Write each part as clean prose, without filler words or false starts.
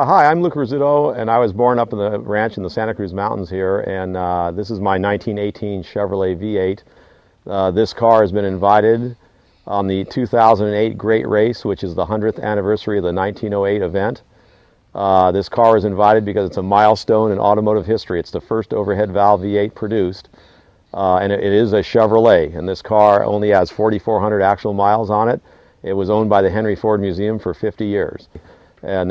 Hi, I'm Luke Rizzuto, and I was born up in the ranch in the Santa Cruz Mountains here, and this is my 1918 Chevrolet V8. This car has been invited on the 2008 Great Race, which is the 100th anniversary of the 1908 event. This car is invited because it's a milestone in automotive history. It's the first overhead valve V8 produced, and it is a Chevrolet, and this car only has 4,400 actual miles on it. It was owned by the Henry Ford Museum for 50 years. And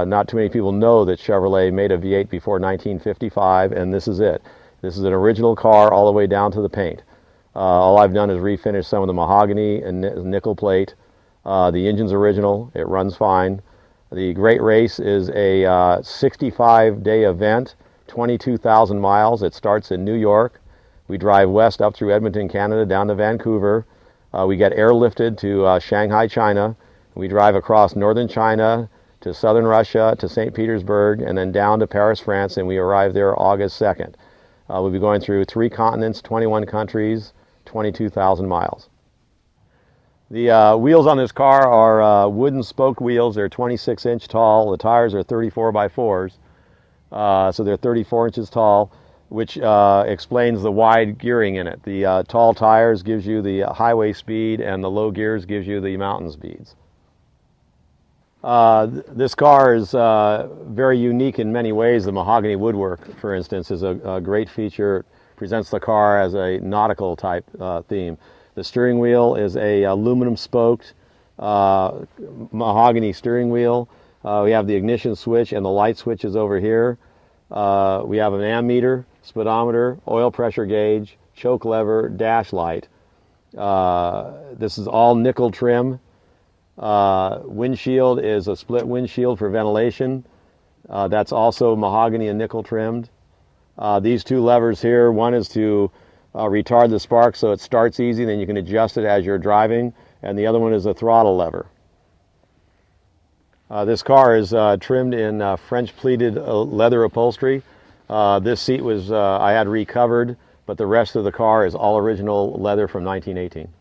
not too many people know that Chevrolet made a V8 before 1955, and this is it. This is an original car all the way down to the paint. All I've done is refinish some of the mahogany and nickel plate. The engine's original. It runs fine. The Great Race is a 65-day event, 22,000 miles. It starts in New York. We drive west up through Edmonton, Canada, down to Vancouver. We get airlifted to Shanghai, China. We drive across northern China to southern Russia, to St. Petersburg, and then down to Paris, France, and we arrive there August 2nd. We'll be going through 3 continents, 21 countries, 22,000 miles. The wheels on this car are wooden spoke wheels. They're 26-inch tall. The tires are 34 by 4s, so they're 34 inches tall, which explains the wide gearing in it. The tall tires gives you the highway speed, and the low gears gives you the mountain speeds. This car is very unique in many ways. The mahogany woodwork, for instance, is a great feature. It presents the car as a nautical type theme. The steering wheel is a aluminum spoked mahogany steering wheel. We have the ignition switch and the light switches over here. We have an ammeter, speedometer, oil pressure gauge, choke lever, dash light. This is all nickel trim. Windshield is a split windshield for ventilation. That's also mahogany and nickel trimmed. These 2 levers here, one is to retard the spark so it starts easy, then you can adjust it as you're driving, and the other one is a throttle lever. This car is trimmed in French pleated leather upholstery. This seat was I had recovered, but the rest of the car is all original leather from 1918.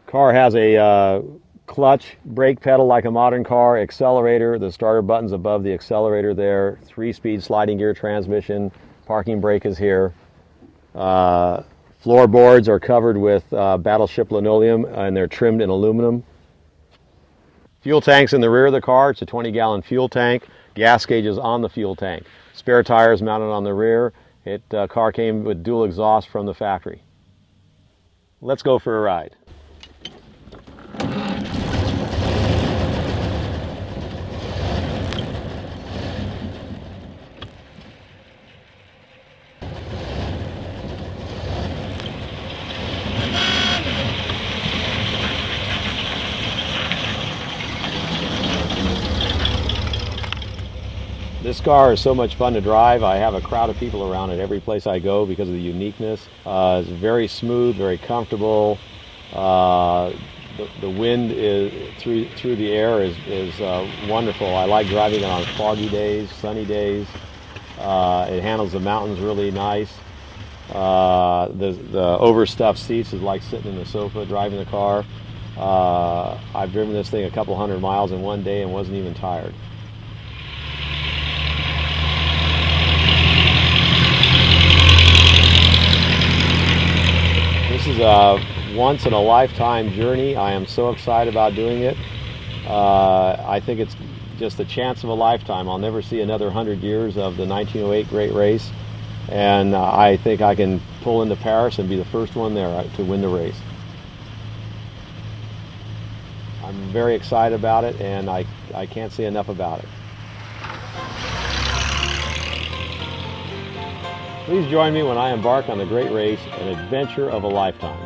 Car has a clutch, brake pedal like a modern car, accelerator, the starter button's above the accelerator there, 3-speed sliding gear transmission, parking brake is here. Floorboards are covered with battleship linoleum, and they're trimmed in aluminum. Fuel tank's in the rear of the car. It's a 20-gallon fuel tank. Gas gauge is on the fuel tank. Spare tires mounted on the rear. Car came with dual exhaust from the factory. Let's go for a ride. This car is so much fun to drive. I have a crowd of people around at every place I go because of the uniqueness. It's very smooth, very comfortable. The wind is through the air is wonderful. I like driving it on foggy days, sunny days. It handles the mountains really nice. The overstuffed seats is like sitting in the sofa driving the car. I've driven this thing a couple hundred miles in one day and wasn't even tired. This is a once-in-a-lifetime journey. I am so excited about doing it. I think it's just the chance of a lifetime. I'll never see another 100 years of the 1908 Great Race, and I think I can pull into Paris and be the first one there to win the race. I'm very excited about it, and I can't say enough about it. Please join me when I embark on the Great Race, an adventure of a lifetime.